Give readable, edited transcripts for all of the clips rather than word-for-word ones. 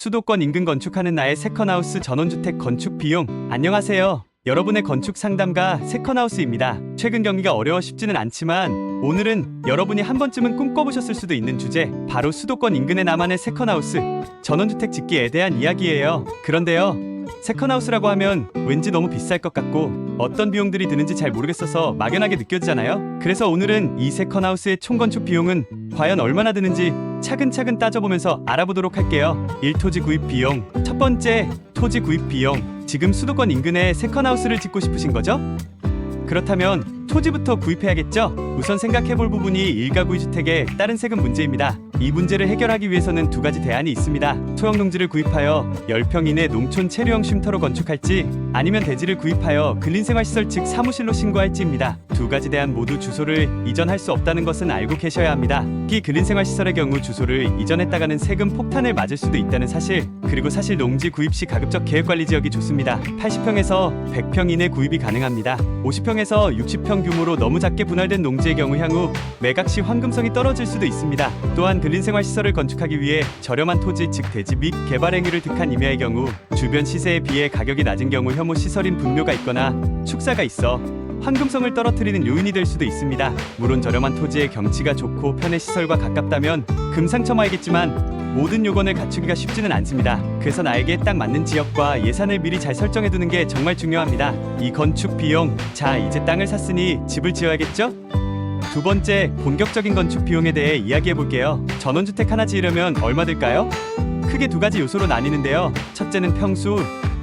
수도권 인근 건축하는 나의 세컨하우스 전원주택 건축 비용. 안녕하세요. 여러분의 건축 상담가 세컨하우스입니다. 최근 경기가 어려워 쉽지는 않지만 오늘은 여러분이 한 번쯤은 꿈꿔보셨을 수도 있는 주제, 바로 수도권 인근의 나만의 세컨하우스 전원주택 짓기에 대한 이야기예요. 그런데요, 세컨하우스라고 하면 왠지 너무 비쌀 것 같고 어떤 비용들이 드는지 잘 모르겠어서 막연하게 느껴지잖아요. 그래서 오늘은 이 세컨하우스의 총건축 비용은 과연 얼마나 드는지 차근차근 따져보면서 알아보도록 할게요. 1토지 구입 비용. 첫 번째, 토지 구입 비용. 지금 수도권 인근에 세컨하우스를 짓고 싶으신 거죠? 그렇다면 토지부터 구입해야겠죠? 우선 생각해볼 부분이 일가구이 주택의 다른 세금 문제입니다. 이 문제를 해결하기 위해서는 두 가지 대안이 있습니다. 소형 농지를 구입하여 10평 이내 농촌 체류형 쉼터로 건축할지, 아니면 대지를 구입하여 근린생활시설 즉 사무실로 신고할지입니다. 두 가지 대안 모두 주소를 이전할 수 없다는 것은 알고 계셔야 합니다. 특히 근린생활시설의 경우 주소를 이전했다가는 세금 폭탄을 맞을 수도 있다는 사실, 그리고 사실 농지 구입 시 가급적 계획관리지역이 좋습니다. 80평에서 100평 이내 구입이 가능합니다. 50평에서 60평 규모로 너무 작게 분할된 농지의 경우 향후 매각 시 환금성이 떨어질 수도 있습니다. 또한 근린생활시설을 건축하기 위해 저렴한 토지 즉 대지 및 개발 행위를 득한 임야의 경우 주변 시세에 비해 가격이 낮은 경우 혐오 시설인 분묘가 있거나 축사가 있어 환금성을 떨어뜨리는 요인이 될 수도 있습니다. 물론 저렴한 토지의 경치가 좋고 편의 시설과 가깝다면 금상첨화이겠지만 모든 요건을 갖추기가 쉽지는 않습니다. 그래서 나에게 딱 맞는 지역과 예산을 미리 잘 설정해두는 게 정말 중요합니다. 이 건축 비용. 자, 이제 땅을 샀으니 집을 지어야겠죠? 두 번째, 본격적인 건축 비용에 대해 이야기해볼게요. 전원주택 하나 지으려면 얼마 들까요? 크게 두 가지 요소로 나뉘는데요. 첫째는 평수,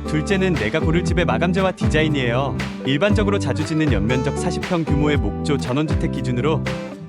둘째는 내가 고를 집의 마감재와 디자인이에요. 일반적으로 자주 짓는 연면적 40평 규모의 목조 전원주택 기준으로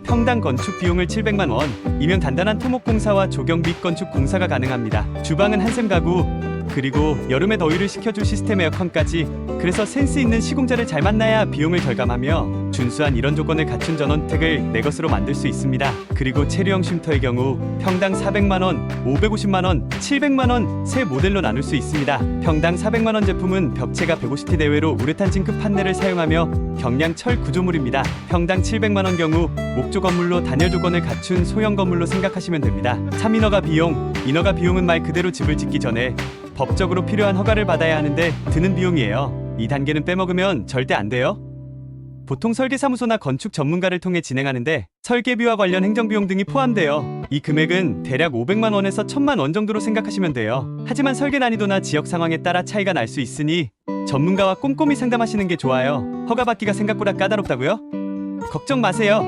평당 건축 비용을 700만 원, 이면 간단한 토목공사와 조경 및 건축 공사가 가능합니다. 주방은 한샘 가구, 그리고 여름에 더위를 식혀줄 시스템 에어컨까지. 그래서 센스 있는 시공자를 잘 만나야 비용을 절감하며 준수한 이런 조건을 갖춘 전원주택을 내 것으로 만들 수 있습니다. 그리고 체류형 쉼터의 경우 평당 400만 원, 550만 원, 700만 원 세 모델로 나눌 수 있습니다. 평당 400만 원 제품은 벽체가 150T 내외로 우레탄 징크 판넬을 사용하며 경량 철 구조물입니다. 평당 700만 원 경우 목조 건물로 단열 조건을 갖춘 소형 건물로 생각하시면 됩니다. 3인허가 비용. 인허가 비용은 말 그대로 집을 짓기 전에 법적으로 필요한 허가를 받아야 하는데 드는 비용이에요. 이 단계는 빼먹으면 절대 안 돼요. 보통 설계사무소나 건축 전문가를 통해 진행하는데 설계비와 관련 행정비용 등이 포함돼요. 이 금액은 대략 500만 원에서 1000만 원 정도로 생각하시면 돼요. 하지만 설계 난이도나 지역 상황에 따라 차이가 날 수 있으니 전문가와 꼼꼼히 상담하시는 게 좋아요. 허가받기가 생각보다 까다롭다고요? 걱정 마세요.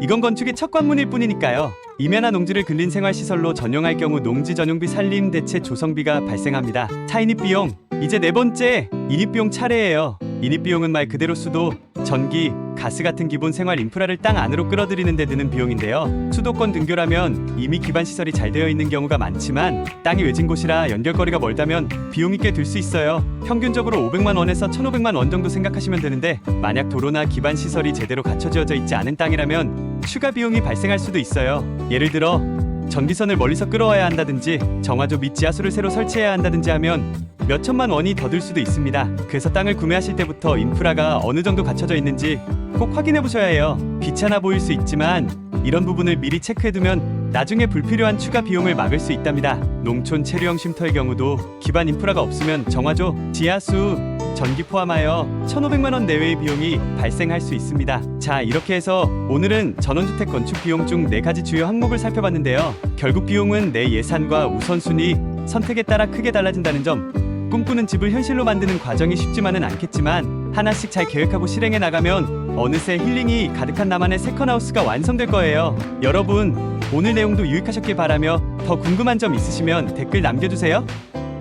이건 건축의 첫 관문일 뿐이니까요. 임야나 농지를 근린생활시설로 전용할 경우 농지 전용비, 산림 대체 조성비가 발생합니다. 차인입 비용. 이제 네 번째, 인입비용 차례예요. 인입비용은 말 그대로 수도, 전기, 가스 같은 기본 생활 인프라를 땅 안으로 끌어들이는 데 드는 비용인데요. 수도권 등교라면 이미 기반 시설이 잘 되어 있는 경우가 많지만 땅이 외진 곳이라 연결거리가 멀다면 비용이 꽤 들 수 있어요. 평균적으로 500만 원에서 1,500만 원 정도 생각하시면 되는데, 만약 도로나 기반 시설이 제대로 갖춰져 있지 않은 땅이라면 추가 비용이 발생할 수도 있어요. 예를 들어 전기선을 멀리서 끌어와야 한다든지 정화조 및 지하수를 새로 설치해야 한다든지 하면 몇 천만 원이 더 들 수도 있습니다. 그래서 땅을 구매하실 때부터 인프라가 어느 정도 갖춰져 있는지 꼭 확인해 보셔야 해요. 귀찮아 보일 수 있지만 이런 부분을 미리 체크해두면 나중에 불필요한 추가 비용을 막을 수 있답니다. 농촌 체류형 쉼터의 경우도 기반 인프라가 없으면 정화조, 지하수, 전기 포함하여 1,500만 원 내외의 비용이 발생할 수 있습니다. 자, 이렇게 해서 오늘은 전원주택 건축 비용 중 4가지 주요 항목을 살펴봤는데요. 결국 비용은 내 예산과 우선순위, 선택에 따라 크게 달라진다는 점. 꿈꾸는 집을 현실로 만드는 과정이 쉽지만은 않겠지만 하나씩 잘 계획하고 실행해 나가면 어느새 힐링이 가득한 나만의 세컨하우스가 완성될 거예요. 여러분, 오늘 내용도 유익하셨길 바라며 더 궁금한 점 있으시면 댓글 남겨주세요.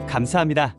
감사합니다.